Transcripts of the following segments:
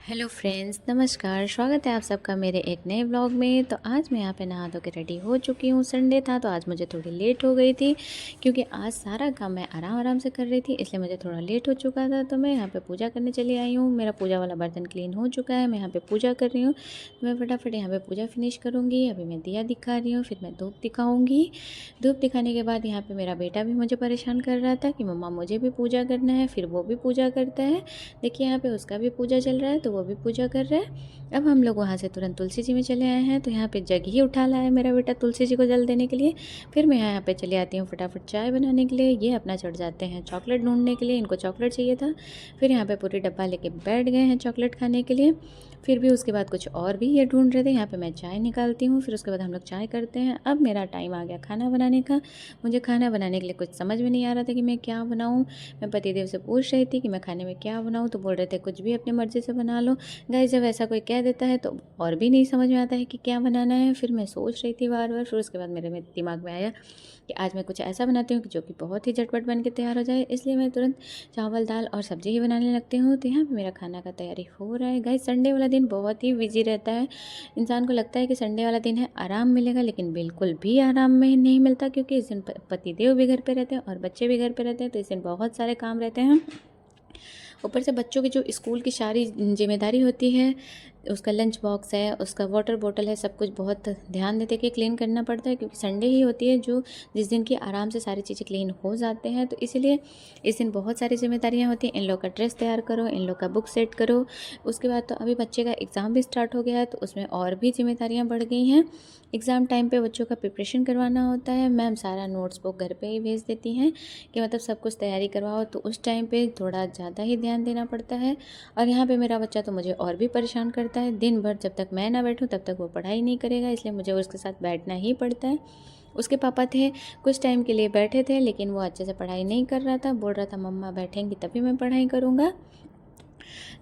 Hello friends, नमस्कार। स्वागत है आप सबका मेरे एक नए व्लॉग में। तो आज मैं यहाँ पे नहा धो के रेडी हो चुकी हूँ। संडे था तो आज मुझे थोड़ी लेट हो गई थी क्योंकि आज सारा काम मैं आराम आराम से कर रही थी, इसलिए मुझे थोड़ा लेट हो चुका था। तो मैं यहाँ पे पूजा करने चली आई हूँ। मेरा पूजा वाला बर्तन क्लीन हो चुका है, मैं यहाँ पर पूजा कर रही हूँ। तो मैं फटाफट यहाँ पर पूजा फिनिश करूँगी। अभी मैं दिया दिखा रही हूँ, फिर मैं धूप दिखाऊँगी। धूप दिखाने के बाद यहाँ पर मेरा बेटा भी मुझे परेशान कर रहा था कि मम्मा मुझे भी पूजा करना है, फिर वो भी पूजा करता है। देखिए यहाँ पे उसका भी पूजा चल रहा है तो वो भी पूजा कर रहा है। अब हम लोग वहाँ से तुरंत तुलसी जी में चले आए हैं। तो यहाँ पे जग ही उठा लाया है मेरा बेटा तुलसी जी को जल देने के लिए। फिर मैं यहाँ पे चली आती हूँ फटाफट चाय बनाने के लिए। ये अपना चढ़ जाते हैं चॉकलेट ढूंढने के लिए, इनको चॉकलेट चाहिए था। फिर यहाँ पे पूरी डब्बा लेके बैठ गए हैं चॉकलेट खाने के लिए। फिर भी उसके बाद कुछ और भी ये ढूंढ रहे थे। यहाँ पे मैं चाय निकालती हूँ, फिर उसके बाद हम लोग चाय करते हैं। अब मेरा टाइम आ गया खाना बनाने का। मुझे खाना बनाने के लिए कुछ समझ में नहीं आ रहा था कि मैं क्या बनाऊँ। मैं पतिदेव से पूछ रही थी कि मैं खाने में क्या बनाऊँ, तो बोल रहे थे कुछ भी अपनी मर्ज़ी से बना लो। गाइस, जब ऐसा कोई कह देता है तो और भी नहीं समझ में आता है कि क्या बनाना है। फिर मैं सोच रही थी बार बार। फिर उसके बाद मेरे में दिमाग में आया कि आज मैं कुछ ऐसा बनाती हूँ कि जो कि बहुत ही झटपट बन के तैयार हो जाए। इसलिए मैं तुरंत चावल दाल और सब्ज़ी ही बनाने लगती हूँ। तो यहाँ पे मेरा खाना का तैयारी हो रहा है। गाइस, संडे वाला दिन बहुत ही बिजी रहता है। इंसान को लगता है कि संडे वाला दिन है आराम मिलेगा, लेकिन बिल्कुल भी आराम में नहीं मिलता क्योंकि इस दिन पतिदेव भी घर पे रहते हैं और बच्चे भी घर पे रहते हैं। तो इस दिन बहुत सारे काम रहते हैं। ऊपर से बच्चों की जो स्कूल की सारी जिम्मेदारी होती है, उसका लंच बॉक्स है, उसका वाटर बॉटल है, सब कुछ बहुत ध्यान देते के क्लीन करना पड़ता है क्योंकि संडे ही होती है जो जिस दिन की आराम से सारी चीज़ें क्लीन हो जाते हैं। तो इसीलिए इस दिन बहुत सारी जिम्मेदारियां होती हैं। इन लोग का ड्रेस तैयार करो, इन लोग का बुक सेट करो। उसके बाद तो अभी बच्चे का एग्ज़ाम भी स्टार्ट हो गया है तो उसमें और भी जिम्मेदारियाँ बढ़ गई हैं। एग्ज़ाम टाइम पे बच्चों का प्रिपरेशन करवाना होता है। मैम सारा नोट्स बुक घर पे ही भेज देती हैं कि मतलब सब कुछ तैयारी करवाओ, तो उस टाइम पे थोड़ा ज़्यादा ही ध्यान देना पड़ता है। और यहाँ पे मेरा बच्चा तो मुझे और भी परेशान करता है। दिन भर जब तक मैं ना बैठूँ तब तक वो पढ़ाई नहीं करेगा, इसलिए मुझे उसके साथ बैठना ही पड़ता है। उसके पापा थे, कुछ टाइम के लिए बैठे थे, लेकिन वो अच्छे से पढ़ाई नहीं कर रहा था। बोल रहा था मम्मा बैठेंगी तभी मैं पढ़ाई करूँगा।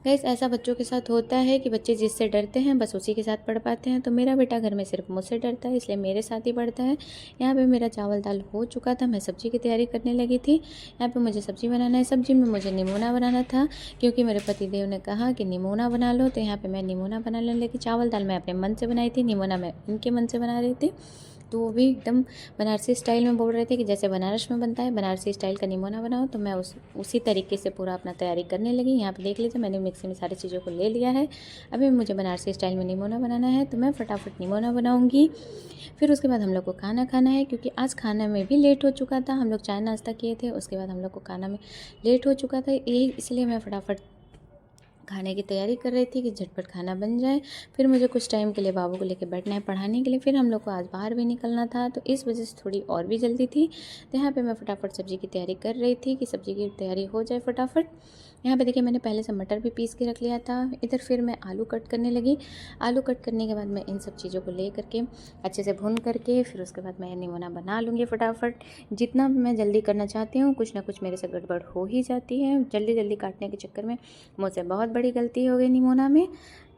गाइस, ऐसा बच्चों के साथ होता है कि बच्चे जिससे डरते हैं बस उसी के साथ पढ़ पाते हैं। तो मेरा बेटा घर में सिर्फ मुझसे डरता है, इसलिए मेरे साथ ही पढ़ता है। यहाँ पे मेरा चावल दाल हो चुका था, मैं सब्ज़ी की तैयारी करने लगी थी। यहाँ पे मुझे सब्ज़ी बनाना है। सब्ज़ी में मुझे निमोना बनाना था क्योंकि मेरे पतिदेव ने कहा कि निमोना बना लो, तो यहाँ पर मैं निमोना बनाने लगी। चावल दाल मैं अपने मन से बनाई थी, निमोना मैं उनके मन से बना रही थी। तो वो भी एकदम बनारसी स्टाइल में बोल रहे थे कि जैसे बनारस में बनता है बनारसी स्टाइल का निमोना बनाओ। तो मैं उसी तरीके से पूरा अपना तैयारी करने लगी। यहाँ पे देख लीजिए मैंने मिक्सी में सारी चीज़ों को ले लिया है। अभी मुझे बनारसी स्टाइल में निमोना बनाना है, तो मैं फटाफट निमोना बनाऊँगी। फिर उसके बाद हम लोग को खाना खाना है क्योंकि आज खाना में भी लेट हो चुका था। हम लोग चाय नाश्ता किए थे, उसके बाद हम लोग को खाना में लेट हो चुका था। यही इसलिए मैं फटाफट खाने की तैयारी कर रही थी कि झटपट खाना बन जाए। फिर मुझे कुछ टाइम के लिए बाबू को लेकर बैठना है पढ़ाने के लिए। फिर हम लोग को आज बाहर भी निकलना था, तो इस वजह से थोड़ी और भी जल्दी थी। तो यहाँ पे मैं फटाफट सब्ज़ी की तैयारी कर रही थी कि सब्ज़ी की तैयारी हो जाए फटाफट। यहाँ पे देखिए मैंने पहले से मटर भी पीस के रख लिया था। इधर फिर मैं आलू कट करने लगी। आलू कट करने के बाद मैं इन सब चीज़ों को ले करके अच्छे से भून करके फिर उसके बाद मैं निमोना बना लूँगी फटाफट। जितना मैं जल्दी करना चाहती हूँ कुछ ना कुछ मेरे से गड़बड़ हो ही जाती है। जल्दी जल्दी काटने के चक्कर में मुझसे बहुत बड़ी गलती हो गई निमोना में।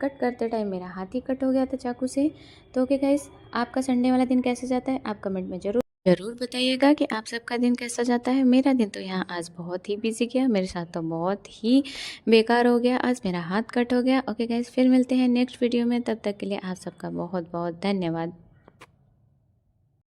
कट करते टाइम मेरा हाथ ही कट हो गया था चाकू से। तो ओके गाइस, आपका संडे वाला दिन कैसे जाता है आप कमेंट में ज़रूर बताइएगा कि आप सबका दिन कैसा जाता है। मेरा दिन तो यहाँ आज बहुत ही बिजी गया, मेरे साथ तो बहुत ही बेकार हो गया। आज मेरा हाथ कट हो गया। ओके गाइस, फिर मिलते हैं नेक्स्ट वीडियो में। तब तक के लिए आप सबका बहुत बहुत धन्यवाद।